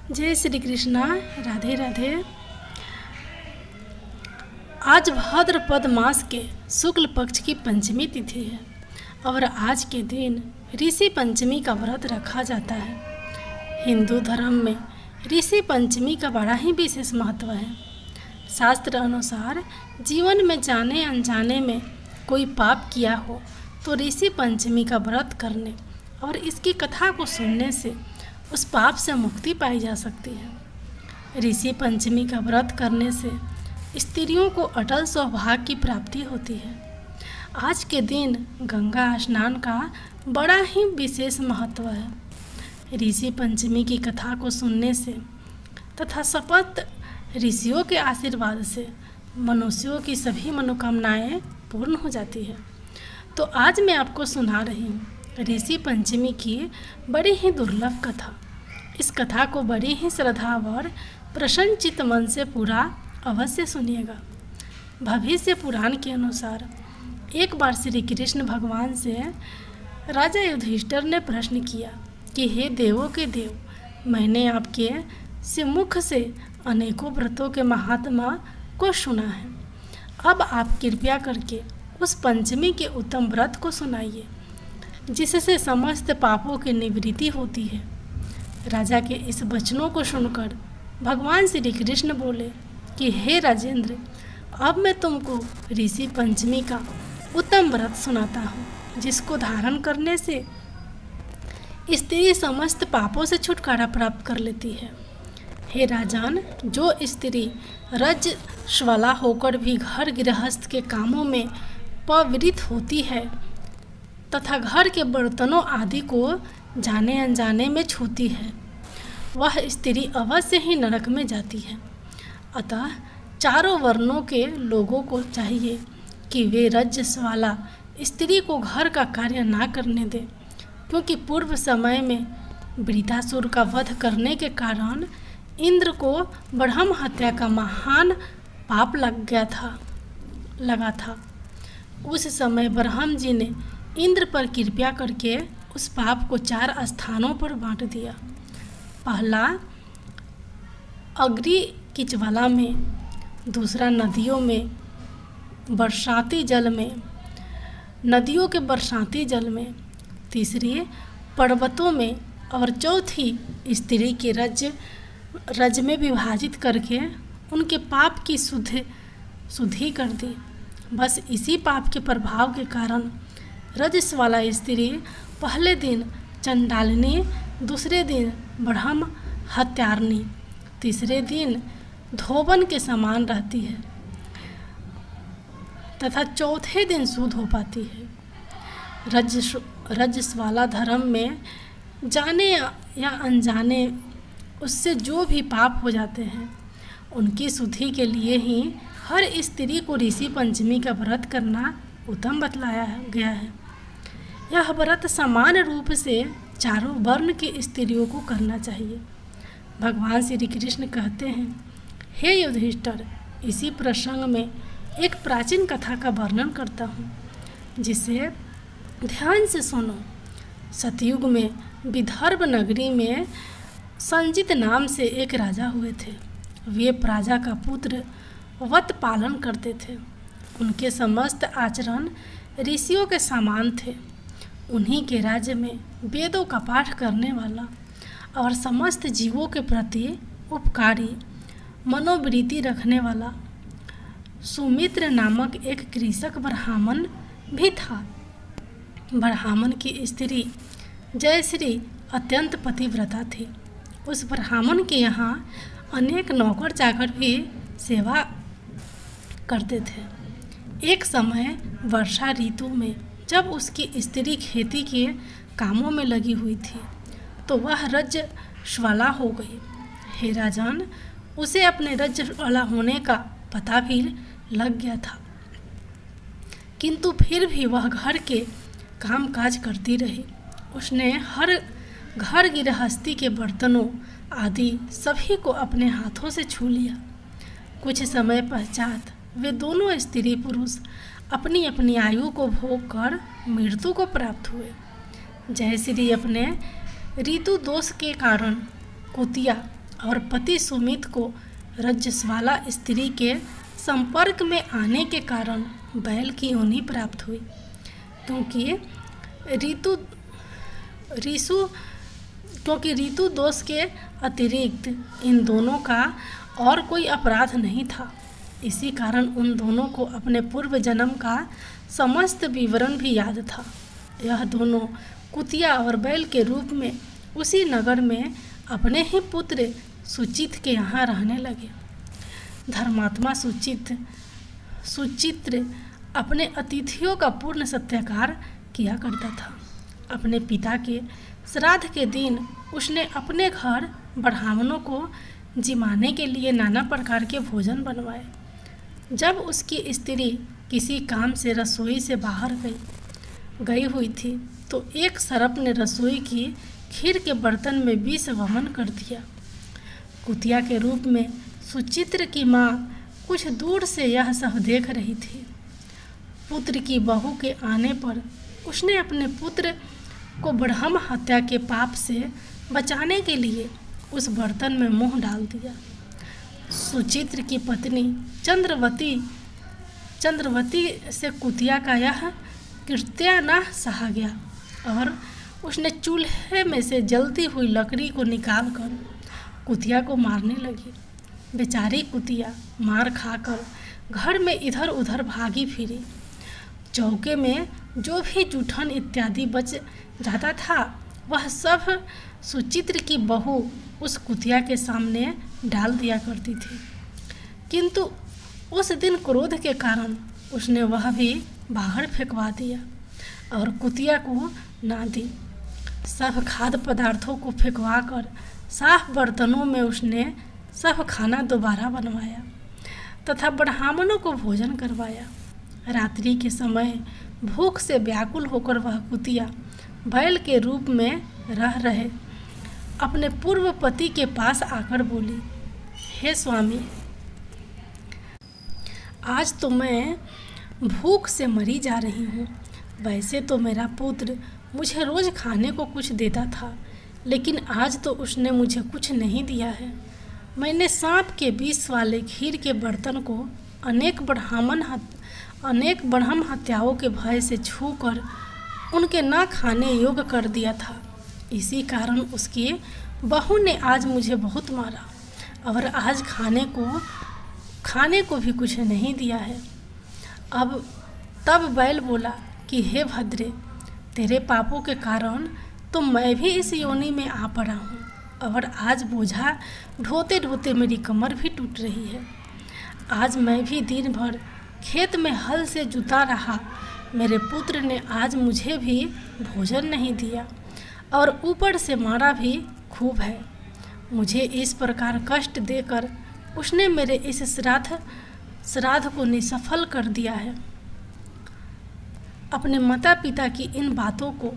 जय श्री कृष्णा। राधे राधे। आज भाद्रपद मास के शुक्ल पक्ष की पंचमी तिथि है और आज के दिन ऋषि पंचमी का व्रत रखा जाता है। हिंदू धर्म में ऋषि पंचमी का बड़ा ही विशेष महत्व है। शास्त्र अनुसार जीवन में जाने अनजाने में कोई पाप किया हो तो ऋषि पंचमी का व्रत करने और इसकी कथा को सुनने से उस पाप से मुक्ति पाई जा सकती है। ऋषि पंचमी का व्रत करने से स्त्रियों को अटल सौभाग्य की प्राप्ति होती है। आज के दिन गंगा स्नान का बड़ा ही विशेष महत्व है। ऋषि पंचमी की कथा को सुनने से तथा शपथ ऋषियों के आशीर्वाद से मनुष्यों की सभी मनोकामनाएं पूर्ण हो जाती है। तो आज मैं आपको सुना रही हूँ ऋषि पंचमी की बड़ी ही दुर्लभ कथा। इस कथा को बड़ी ही श्रद्धा और प्रसन्नचित्त मन से पूरा अवश्य सुनिएगा। भविष्य पुराण के अनुसार एक बार श्री कृष्ण भगवान से राजा युधिष्ठिर ने प्रश्न किया कि हे देवों के देव, मैंने आपके मुख से अनेकों व्रतों के महात्मा को सुना है। अब आप कृपया करके उस पंचमी के उत्तम व्रत को सुनाइए जिससे समस्त पापों की निवृत्ति होती है। राजा के इस वचनों को सुनकर भगवान श्री कृष्ण बोले कि हे राजेंद्र, अब मैं तुमको ऋषि पंचमी का उत्तम व्रत सुनाता हूँ जिसको धारण करने से स्त्री समस्त पापों से छुटकारा प्राप्त कर लेती है। हे राजन, जो स्त्री रजस्वला होकर भी घर गृहस्थ के कामों में प्रवृत्त होती है तथा घर के बर्तनों आदि को जाने अनजाने में छूती है, वह स्त्री अवश्य ही नरक में जाती है। अतः चारों वर्णों के लोगों को चाहिए कि वे रजस्वला स्त्री को घर का कार्य ना करने दें, क्योंकि पूर्व समय में वृत्रासुर का वध करने के कारण इंद्र को ब्रह्म हत्या का महान पाप लगा था। उस समय ब्रह्म जी ने इंद्र पर कृपा करके उस पाप को 4 स्थानों पर बांट दिया। पहला अग्नि की ज्वाला में, दूसरा नदियों में बरसाती जल में, नदियों के बरसाती जल में, तीसरी पर्वतों में और चौथी स्त्री के रज में विभाजित करके उनके पाप की शुद्धि कर दी। बस इसी पाप के प्रभाव के कारण रजस्वला स्त्री पहले दिन चंडालिनी, दूसरे दिन ब्रह्म हत्यारिणी, तीसरे दिन धोबन के समान रहती है तथा चौथे दिन शुद्ध हो पाती है। रजस्वला धर्म में जाने या अनजाने उससे जो भी पाप हो जाते हैं उनकी शुद्धि के लिए ही हर स्त्री को ऋषि पंचमी का व्रत करना उत्तम बतलाया गया है। यह व्रत समान रूप से चारों वर्ण की स्त्रियों को करना चाहिए। भगवान श्री कृष्ण कहते हैं, हे युधिष्ठिर, इसी प्रसंग में एक प्राचीन कथा का वर्णन करता हूँ जिसे ध्यान से सुनो। सतयुग में विदर्भ नगरी में संजित नाम से एक राजा हुए थे। वे प्रजा का पुत्र वत पालन करते थे। उनके समस्त आचरण ऋषियों के समान थे। उन्हीं के राज्य में वेदों का पाठ करने वाला और समस्त जीवों के प्रति उपकारी मनोवृत्ति रखने वाला सुमित्र नामक एक कृषक ब्राह्मण भी था। ब्राह्मण की स्त्री जयश्री अत्यंत पतिव्रता थी। उस ब्राह्मण के यहाँ अनेक नौकर चाकर भी सेवा करते थे। एक समय वर्षा ऋतु में जब उसकी स्त्री खेती के कामों में लगी हुई थी तो वह रजस्वला हो गई। हे राजन, उसे अपने रजस्वला होने का पता भी लग गया था, किंतु फिर भी वह घर के काम काज करती रही। उसने हर घर गृहस्थी के बर्तनों आदि सभी को अपने हाथों से छू लिया। कुछ समय पश्चात वे दोनों स्त्री पुरुष अपनी अपनी आयु को भोग कर मृत्यु को प्राप्त हुए। जयश्री अपने ऋतु दोष के कारण कुतिया और पति सुमित को रजस्वाला स्त्री के संपर्क में आने के कारण बैल की योनि प्राप्त हुई, क्योंकि ऋतु दोष के अतिरिक्त इन दोनों का और कोई अपराध नहीं था। इसी कारण उन दोनों को अपने पूर्व जन्म का समस्त विवरण भी याद था। यह दोनों कुतिया और बैल के रूप में उसी नगर में अपने ही पुत्र सुचित के यहाँ रहने लगे। धर्मात्मा सुचित्र अपने अतिथियों का पूर्ण सत्कार किया करता था। अपने पिता के श्राद्ध के दिन उसने अपने घर ब्राह्मणों को जिमाने के लिए नाना प्रकार के भोजन बनवाए। जब उसकी स्त्री किसी काम से रसोई से बाहर गई हुई थी तो एक सर्प ने रसोई की खीर के बर्तन में विष वमन कर दिया। कुतिया के रूप में सुचित्र की माँ कुछ दूर से यह सब देख रही थी। पुत्र की बहू के आने पर उसने अपने पुत्र को ब्रह्म हत्या के पाप से बचाने के लिए उस बर्तन में मुंह डाल दिया। सुचित्र की पत्नी चंद्रवती से कुतिया का यह कृत्य न सहा गया और उसने चूल्हे में से जलती हुई लकड़ी को निकालकर कुतिया को मारने लगी। बेचारी कुतिया मार खाकर घर में इधर उधर भागी फिरी। चौके में जो भी जूठन इत्यादि बच जाता था वह सब सुचित्र की बहू उस कुतिया के सामने डाल दिया करती थी, किंतु उस दिन क्रोध के कारण उसने वह भी बाहर फेंकवा दिया और कुतिया को ना दी। सब खाद्य पदार्थों को फेंकवा कर साफ बर्तनों में उसने सब खाना दोबारा बनवाया तथा ब्राह्मणों को भोजन करवाया। रात्रि के समय भूख से व्याकुल होकर वह कुतिया बैल के रूप में रह रहे अपने पूर्व पति के पास आकर बोली, हे स्वामी, आज तो मैं भूख से मरी जा रही हूँ। वैसे तो मेरा पुत्र मुझे रोज खाने को कुछ देता था, लेकिन आज तो उसने मुझे कुछ नहीं दिया है। मैंने सांप के विष वाले खीर के बर्तन को अनेक ब्रह्म हत्याओं के भय से छूकर उनके न खाने योग्य कर दिया था। इसी कारण उसकी बहू ने आज मुझे बहुत मारा और आज खाने को भी कुछ नहीं दिया है। तब बैल बोला कि हे भद्रे, तेरे पापों के कारण तो मैं भी इस योनि में आ पड़ा हूँ और आज बोझा ढोते ढोते मेरी कमर भी टूट रही है। आज मैं भी दिन भर खेत में हल से जुता रहा। मेरे पुत्र ने आज मुझे भी भोजन नहीं दिया और ऊपर से मारा भी खूब है। मुझे इस प्रकार कष्ट देकर उसने मेरे इस श्राद्ध को निसफल कर दिया है। अपने माता पिता की इन बातों को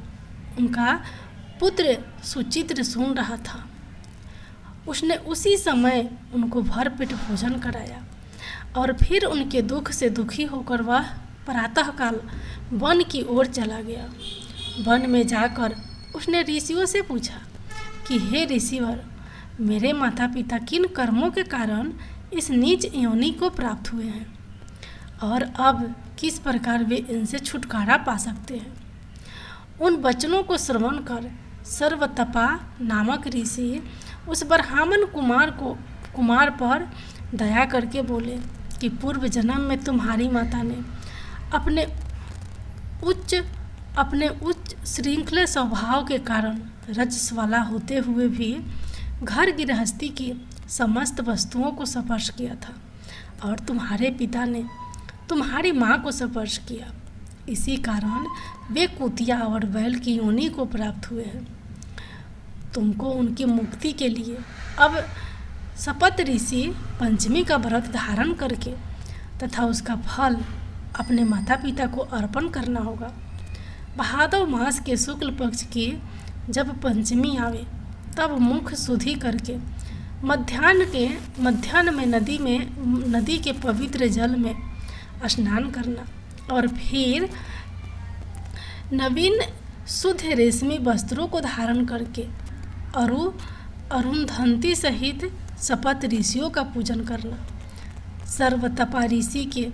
उनका पुत्र सुचित्र सुन रहा था। उसने उसी समय उनको भरपेट भोजन कराया और फिर उनके दुख से दुखी होकर वह प्रातःकाल वन की ओर चला गया। वन में जाकर उसने ऋषियों से पूछा कि हे ऋषिवर, मेरे माता पिता किन कर्मों के कारण इस नीच योनि को प्राप्त हुए हैं और अब किस प्रकार वे इनसे छुटकारा पा सकते हैं। उन वचनों को श्रवण कर सर्वतपा नामक ऋषि उस ब्राह्मण कुमार पर दया करके बोले कि पूर्व जन्म में तुम्हारी माता ने अपने उच्च श्रृंखला स्वभाव के कारण रजस्वाला होते हुए भी घर गृहस्थी की समस्त वस्तुओं को स्पर्श किया था और तुम्हारे पिता ने तुम्हारी माँ को स्पर्श किया। इसी कारण वे कुतिया और बैल की योनि को प्राप्त हुए हैं। तुमको उनकी मुक्ति के लिए अब शपथ ऋषि पंचमी का व्रत धारण करके तथा उसका फल अपने माता पिता को अर्पण करना होगा। भादव मास के शुक्ल पक्ष की जब पंचमी आवे तब मुख शुद्धि करके मध्याह्न में नदी के पवित्र जल में स्नान करना और फिर नवीन शुद्ध रेशमी वस्त्रों को धारण करके अरुंधति सहित शपथ ऋषियों का पूजन करना। सर्वतपा ऋषि के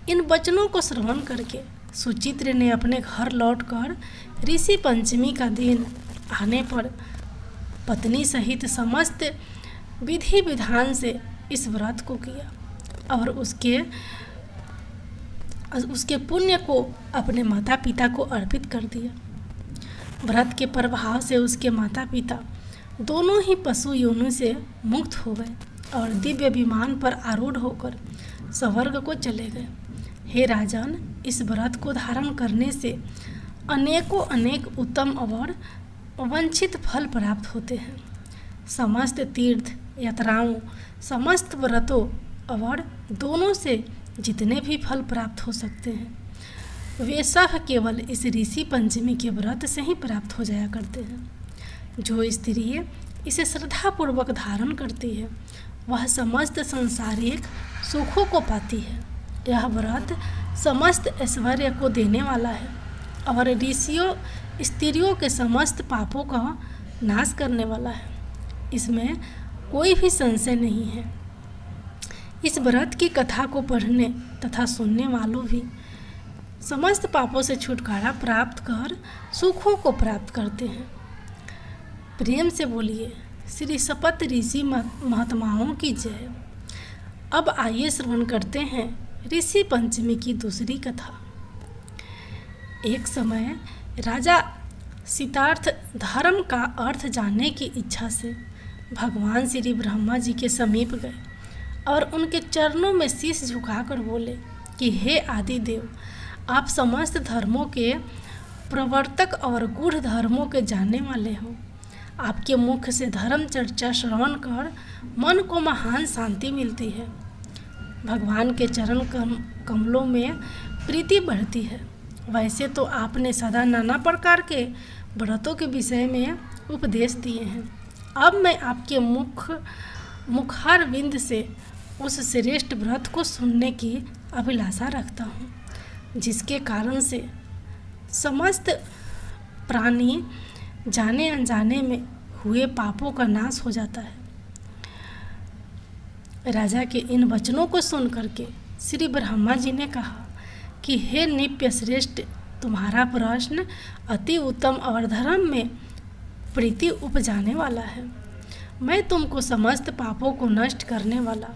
इन वचनों को श्रवण करके सुचित्र ने अपने घर लौटकर ऋषि पंचमी का दिन आने पर पत्नी सहित समस्त विधि विधान से इस व्रत को किया और उसके पुण्य को अपने माता पिता को अर्पित कर दिया। व्रत के प्रभाव से उसके माता पिता दोनों ही पशु योनि से मुक्त हो गए और दिव्य विमान पर आरूढ़ होकर स्वर्ग को चले गए। हे राजन, इस व्रत को धारण करने से अनेकों अनेक उत्तम और वांछित फल प्राप्त होते हैं। समस्त तीर्थ यात्राओं, समस्त व्रतों और दोनों से जितने भी फल प्राप्त हो सकते हैं वे सब केवल इस ऋषि पंचमी के व्रत से ही प्राप्त हो जाया करते हैं। जो स्त्री इसे श्रद्धापूर्वक धारण करती है वह समस्त सांसारिक सुखों को पाती है। यह व्रत समस्त ऐश्वर्य को देने वाला है और ऋषियों स्त्रियों के समस्त पापों का नाश करने वाला है, इसमें कोई भी संशय नहीं है। इस व्रत की कथा को पढ़ने तथा सुनने वालों भी समस्त पापों से छुटकारा प्राप्त कर सुखों को प्राप्त करते हैं। प्रेम से बोलिए श्री शपथ ऋषि महात्माओं की जय। अब आइए श्रवण करते हैं ऋषि पंचमी की दूसरी कथा। एक समय राजा सिद्धार्थ धर्म का अर्थ जानने की इच्छा से भगवान श्री ब्रह्मा जी के समीप गए और उनके चरणों में शीश झुकाकर बोले कि हे आदि देव, आप समस्त धर्मों के प्रवर्तक और गूढ़ धर्मों के जानने वाले हो। आपके मुख से धर्म चर्चा श्रवण कर मन को महान शांति मिलती है। भगवान के चरण कमलों में प्रीति बढ़ती है। वैसे तो आपने सदा नाना प्रकार के व्रतों के विषय में उपदेश दिए हैं। अब मैं आपके मुखार विंद से उस श्रेष्ठ व्रत को सुनने की अभिलाषा रखता हूँ, जिसके कारण से समस्त प्राणी जाने अनजाने में हुए पापों का नाश हो जाता है। राजा के इन वचनों को सुन करके श्री ब्रह्मा जी ने कहा कि हे नित्य श्रेष्ठ, तुम्हारा प्रश्न अति उत्तम और धर्म में प्रीति उपजाने वाला है। मैं तुमको समस्त पापों को नष्ट करने वाला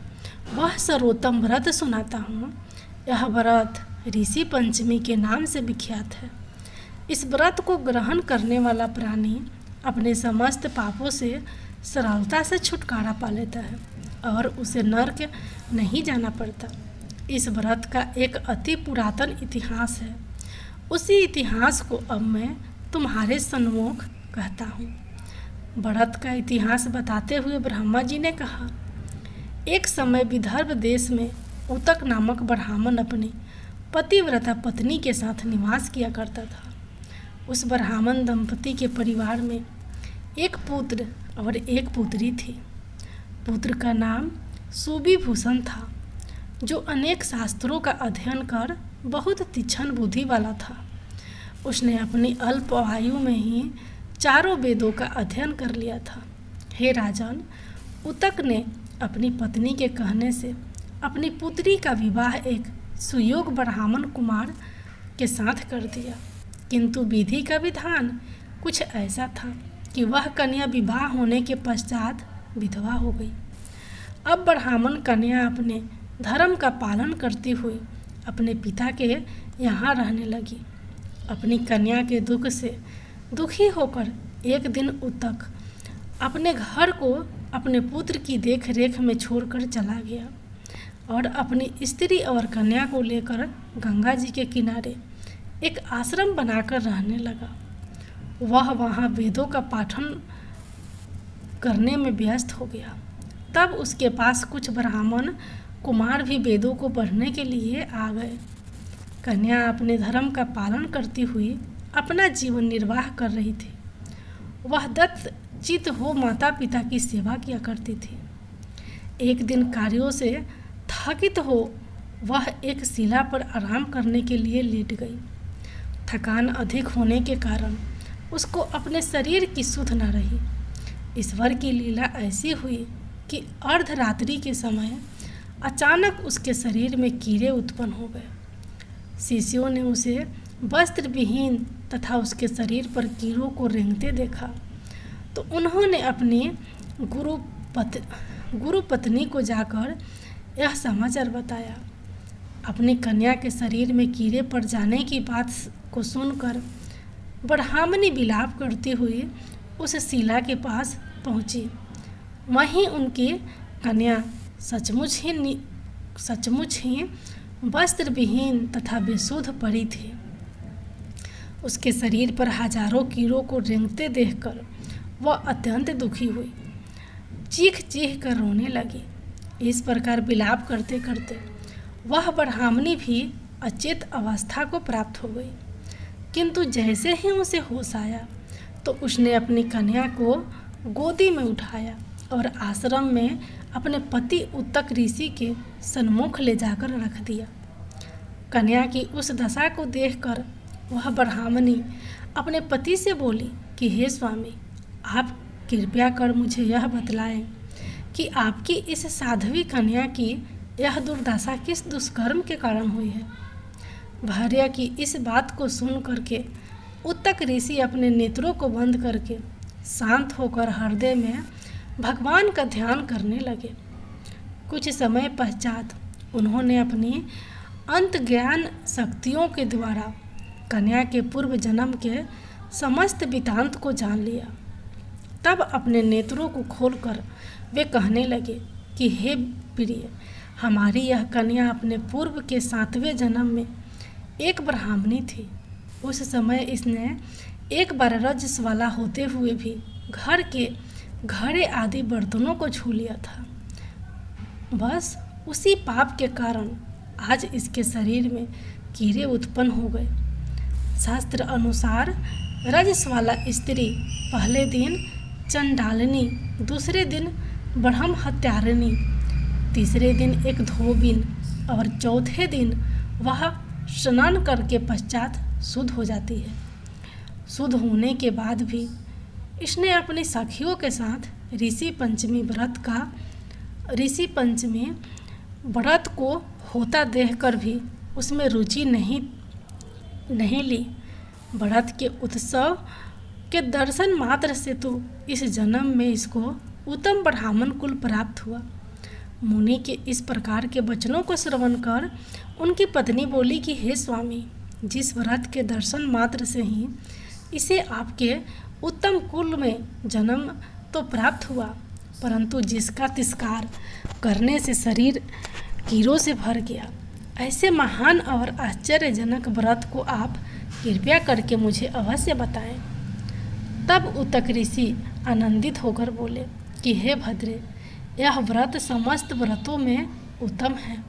वह सर्वोत्तम व्रत सुनाता हूँ। यह व्रत ऋषि पंचमी के नाम से विख्यात है। इस व्रत को ग्रहण करने वाला प्राणी अपने समस्त पापों से सरलता से छुटकारा पा लेता है और उसे नरक नहीं जाना पड़ता। इस व्रत का एक अति पुरातन इतिहास है। उसी इतिहास को अब मैं तुम्हारे सम्मुख कहता हूँ। व्रत का इतिहास बताते हुए ब्रह्मा जी ने कहा, एक समय विदर्भ देश में उतक नामक ब्राह्मण अपनी पतिव्रता पत्नी के साथ निवास किया करता था। उस ब्राह्मण दंपति के परिवार में एक पुत्र और एक पुत्री थी। पुत्र का नाम सुविभूषण था, जो अनेक शास्त्रों का अध्ययन कर बहुत तीक्ष्ण बुद्धि वाला था। उसने अपनी अल्प आयु में ही चारों वेदों का अध्ययन कर लिया था। हे राजन, उतक ने अपनी पत्नी के कहने से अपनी पुत्री का विवाह एक सुयोग ब्राह्मण कुमार के साथ कर दिया, किंतु विधि का विधान कुछ ऐसा था कि वह कन्या विवाह होने के पश्चात विधवा हो गई। अब ब्राह्मण कन्या अपने धर्म का पालन करती हुई अपने पिता के यहाँ रहने लगी। अपनी कन्या के दुख से दुखी होकर एक दिन उतक अपने घर को अपने पुत्र की देख रेख में छोड़कर चला गया और अपनी स्त्री और कन्या को लेकर गंगा जी के किनारे एक आश्रम बनाकर रहने लगा। वह वहाँ वेदों का पाठन करने में व्यस्त हो गया। तब उसके पास कुछ ब्राह्मण कुमार भी वेदों को पढ़ने के लिए आ गए। कन्या अपने धर्म का पालन करती हुई अपना जीवन निर्वाह कर रही थी। वह दत्त चित हो माता पिता की सेवा किया करती थी। एक दिन कार्यों से थकित हो वह एक शिला पर आराम करने के लिए लेट गई। थकान अधिक होने के कारण उसको अपने शरीर की सुध न रही। ईश्वर की लीला ऐसी हुई कि अर्धरात्रि के समय अचानक उसके शरीर में कीड़े उत्पन्न हो गए। शिष्यों ने उसे वस्त्र विहीन तथा उसके शरीर पर कीड़ों को रेंगते देखा तो उन्होंने अपनी गुरु पत्नी को जाकर यह समाचार बताया। अपनी कन्या के शरीर में कीड़े पड़ जाने की बात को सुनकर ब्राह्मणी विलाप करती हुई उस शिला के पास पहुंची। वहीं उनकी कन्या सचमुच ही वस्त्र विहीन तथा बेसुध पड़ी थी। उसके शरीर पर हजारों कीड़ों को रेंगते देखकर वह अत्यंत दुखी हुई, चीख कर रोने लगी। इस प्रकार विलाप करते करते वह ब्राह्मणी भी अचेत अवस्था को प्राप्त हो गई। किंतु जैसे ही उसे होश आया तो उसने अपनी कन्या को गोदी में उठाया और आश्रम में अपने पति उत्तक ऋषि के सन्मुख ले जाकर रख दिया। कन्या की उस दशा को देखकर वह ब्राह्मणी अपने पति से बोली कि हे स्वामी, आप कृपया कर मुझे यह बतलाएं कि आपकी इस साध्वी कन्या की यह दुर्दशा किस दुष्कर्म के कारण हुई है। भार्या की इस बात को सुन करके उत्तक ऋषि अपने नेत्रों को बंद करके शांत होकर हृदय में भगवान का ध्यान करने लगे। कुछ समय पश्चात उन्होंने अपनी अंत ज्ञान शक्तियों के द्वारा कन्या के पूर्व जन्म के समस्त वृत्तांत को जान लिया। तब अपने नेत्रों को खोलकर वे कहने लगे कि हे प्रिय, हमारी यह कन्या अपने पूर्व के 7वें जन्म में एक ब्राह्मणी थी। उस समय इसने एक बार रजस्वाला होते हुए भी घर के घड़े आदि बर्तनों को छू लिया था। बस उसी पाप के कारण आज इसके शरीर में कीड़े उत्पन्न हो गए। शास्त्र अनुसार रजस्वाला स्त्री पहले दिन चंडालिनी, दूसरे दिन ब्रह्म हत्यारिणी, तीसरे दिन एक धोबिन और चौथे दिन वह स्नान करके पश्चात शुद्ध हो जाती है। शुद्ध होने के बाद भी इसने अपनी सखियों के साथ ऋषि पंचमी व्रत को होता देखकर भी उसमें रुचि नहीं ली। व्रत के उत्सव के दर्शन मात्र से तो इस जन्म में इसको उत्तम ब्राह्मण कुल प्राप्त हुआ। मुनि के इस प्रकार के वचनों को श्रवण कर उनकी पत्नी बोली कि हे स्वामी, जिस व्रत के दर्शन मात्र से ही इसे आपके उत्तम कुल में जन्म तो प्राप्त हुआ, परंतु जिसका तिरस्कार करने से शरीर कीड़ों से भर गया, ऐसे महान और आश्चर्यजनक व्रत को आप कृपया करके मुझे अवश्य बताएं। तब उत्तक ऋषि आनंदित होकर बोले कि हे भद्रे, यह व्रत समस्त व्रतों में उत्तम है।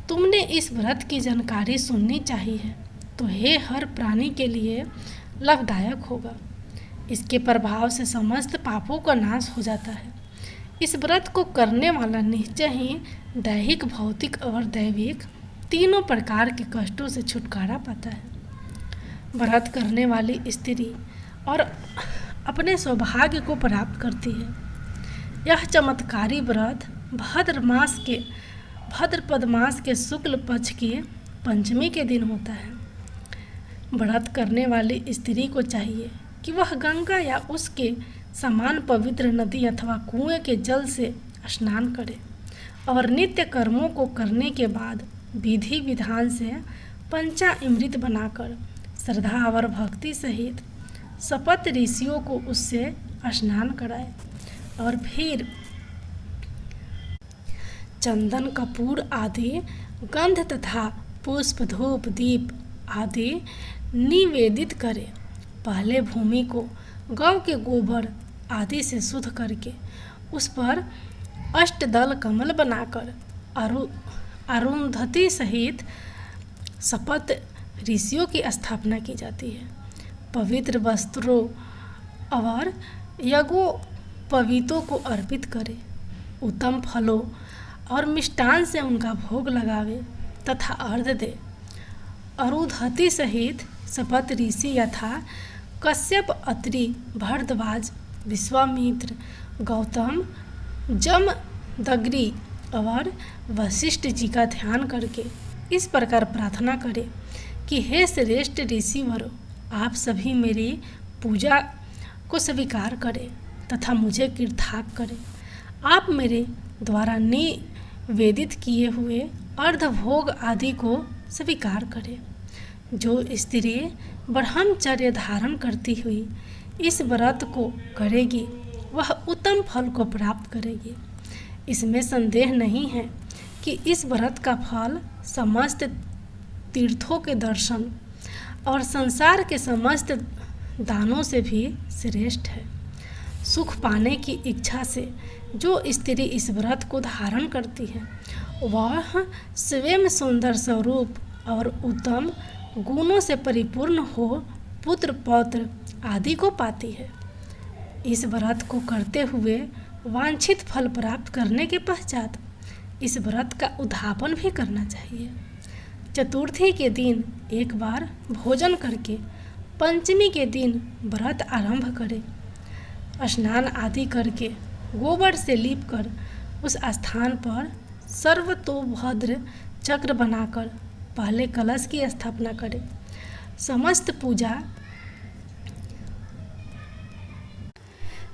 तुमने इस व्रत की जानकारी सुननी चाहिए तो हे हर प्राणी के लिए लाभदायक होगा। इसके प्रभाव से समस्त पापों का नाश हो जाता है। इस व्रत को करने वाला निश्चय ही दैहिक, भौतिक और दैविक तीनों प्रकार के कष्टों से छुटकारा पाता है। व्रत करने वाली स्त्री और अपने सौभाग्य को प्राप्त करती है। यह चमत्कारी व्रत भाद्रपद मास के शुक्ल पक्ष की पंचमी के दिन होता है। व्रत करने वाली स्त्री को चाहिए कि वह गंगा या उसके समान पवित्र नदी अथवा कुएं के जल से स्नान करे और नित्य कर्मों को करने के बाद विधि विधान से पंचामृत बनाकर श्रद्धा और भक्ति सहित शपथ ऋषियों को उससे स्नान कराए और फिर चंदन, कपूर आदि गंध तथा पुष्प, धूप, दीप आदि निवेदित करे। पहले भूमि को गौ के गोबर आदि से शुद्ध करके उस पर अष्टदल कमल बनाकर अरुंधति सहित शपथ ऋषियों की स्थापना की जाती है। पवित्र वस्त्रों और यज्ञोपवीतों को अर्पित करे, उत्तम फलों और मिष्टान से उनका भोग लगावे तथा अर्घ्य दे। अरुंधति सहित शपथ ऋषि यथा कश्यप, अत्रि, भरद्वाज, विश्वामित्र, गौतम, जमदग्नि और वशिष्ठ जी का ध्यान करके इस प्रकार प्रार्थना करें कि हे श्रेष्ठ ऋषिवरों, आप सभी मेरी पूजा को स्वीकार करें तथा मुझे कृतार्थ करें। आप मेरे द्वारा निवेदित किए हुए अर्धभोग आदि को स्वीकार करें। जो स्त्री ब्रह्मचर्य धारण करती हुई इस व्रत को करेगी वह उत्तम फल को प्राप्त करेगी। इसमें संदेह नहीं है कि इस व्रत का फल समस्त तीर्थों के दर्शन और संसार के समस्त दानों से भी श्रेष्ठ है। सुख पाने की इच्छा से जो स्त्री इस व्रत को धारण करती है वह स्वयं सुंदर स्वरूप और उत्तम गुणों से परिपूर्ण हो पुत्र पौत्र आदि को पाती है। इस व्रत को करते हुए वांछित फल प्राप्त करने के पश्चात इस व्रत का उद्यापन भी करना चाहिए। चतुर्थी के दिन एक बार भोजन करके पंचमी के दिन व्रत आरंभ करें। स्नान आदि करके गोबर से लीपकर उस स्थान पर सर्वतोभद्र चक्र बनाकर पहले कलश की स्थापना करें। समस्त पूजा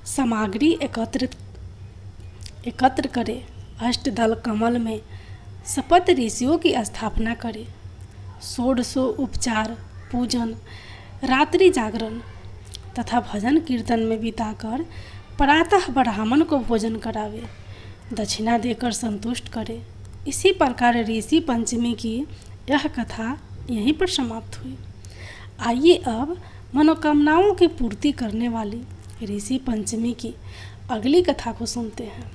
सामग्री एकत्र करें। अष्टदल कमल में सप्त ऋषियों की स्थापना करें। षोडशो उपचार पूजन, रात्रि जागरण तथा भजन कीर्तन में बिताकर प्रातः ब्राह्मण को भोजन करावे, दक्षिणा देकर संतुष्ट करे। इसी प्रकार ऋषि पंचमी की यह कथा यहीं पर समाप्त हुई। आइए अब मनोकामनाओं की पूर्ति करने वाली ऋषि पंचमी की अगली कथा को सुनते हैं।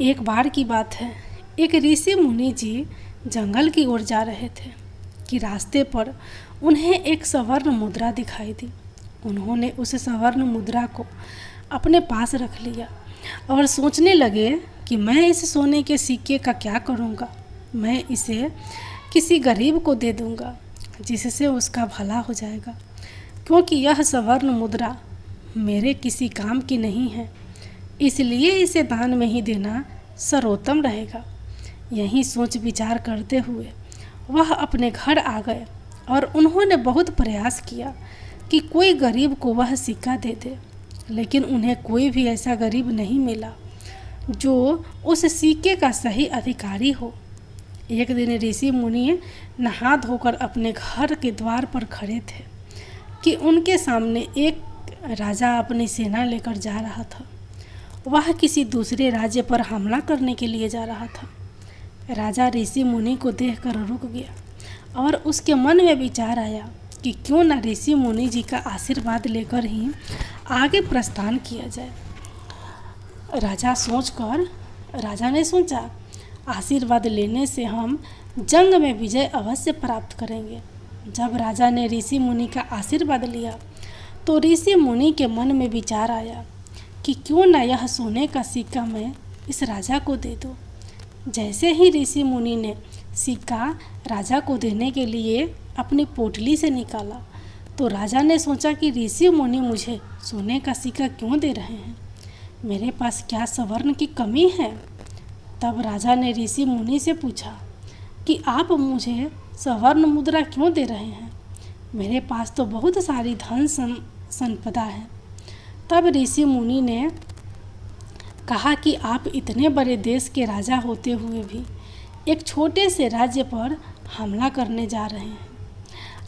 एक बार की बात है, एक ऋषि मुनि जी जंगल की ओर जा रहे थे कि रास्ते पर उन्हें एक स्वर्ण मुद्रा दिखाई दी। उन्होंने उस स्वर्ण मुद्रा को अपने पास रख लिया और सोचने लगे कि मैं इस सोने के सिक्के का क्या करूँगा। मैं इसे किसी गरीब को दे दूँगा जिससे उसका भला हो जाएगा, क्योंकि यह स्वर्ण मुद्रा मेरे किसी काम की नहीं है, इसलिए इसे दान में ही देना सर्वोत्तम रहेगा। यही सोच विचार करते हुए वह अपने घर आ गए और उन्होंने बहुत प्रयास किया कि कोई गरीब को वह सिक्का दे दे, लेकिन उन्हें कोई भी ऐसा गरीब नहीं मिला जो उस सिक्के का सही अधिकारी हो। एक दिन ऋषि मुनि नहा धोकर अपने घर के द्वार पर खड़े थे कि उनके सामने एक राजा अपनी सेना लेकर जा रहा था। वह किसी दूसरे राज्य पर हमला करने के लिए जा रहा था। राजा ऋषि मुनि को देखकर रुक गया और उसके मन में विचार आया कि क्यों न ऋषि मुनि जी का आशीर्वाद लेकर ही आगे प्रस्थान किया जाए। राजा ने सोचा, आशीर्वाद लेने से हम जंग में विजय अवश्य प्राप्त करेंगे। जब राजा ने ऋषि मुनि का आशीर्वाद लिया तो ऋषि मुनि के मन में विचार आया कि क्यों न यह सोने का सिक्का मैं इस राजा को दे दूं। जैसे ही ऋषि मुनि ने सिक्का राजा को देने के लिए अपनी पोटली से निकाला तो राजा ने सोचा कि ऋषि मुनि मुझे सोने का सिक्का क्यों दे रहे हैं, मेरे पास क्या स्वर्ण की कमी है। तब राजा ने ऋषि मुनि से पूछा कि आप मुझे स्वर्ण मुद्रा क्यों दे रहे हैं, मेरे पास तो बहुत सारी धन संपदा है। तब ऋषि मुनि ने कहा कि आप इतने बड़े देश के राजा होते हुए भी एक छोटे से राज्य पर हमला करने जा रहे हैं।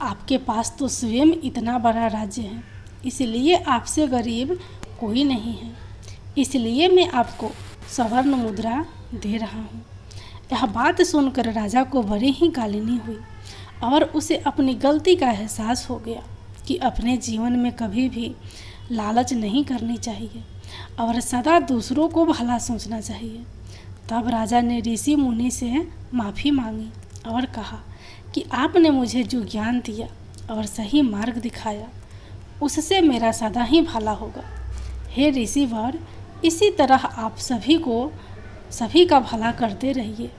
आपके पास तो स्वयं इतना बड़ा राज्य है, इसलिए आपसे गरीब कोई नहीं है, इसलिए मैं आपको स्वर्ण मुद्रा दे रहा हूँ। यह बात सुनकर राजा को बड़ी ही गालिनी हुई और उसे अपनी गलती का एहसास हो गया कि अपने जीवन में कभी भी लालच नहीं करनी चाहिए और सदा दूसरों को भला सोचना चाहिए। तब राजा ने ऋषि मुनि से माफ़ी मांगी और कहा कि आपने मुझे जो ज्ञान दिया और सही मार्ग दिखाया उससे मेरा सदा ही भला होगा। हे ऋषिवर, इसी तरह आप सभी का भला करते रहिए।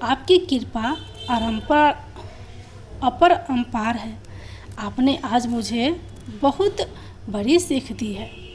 आपकी कृपा अपरंपार है। आपने आज मुझे बहुत बड़ी सीख दी है।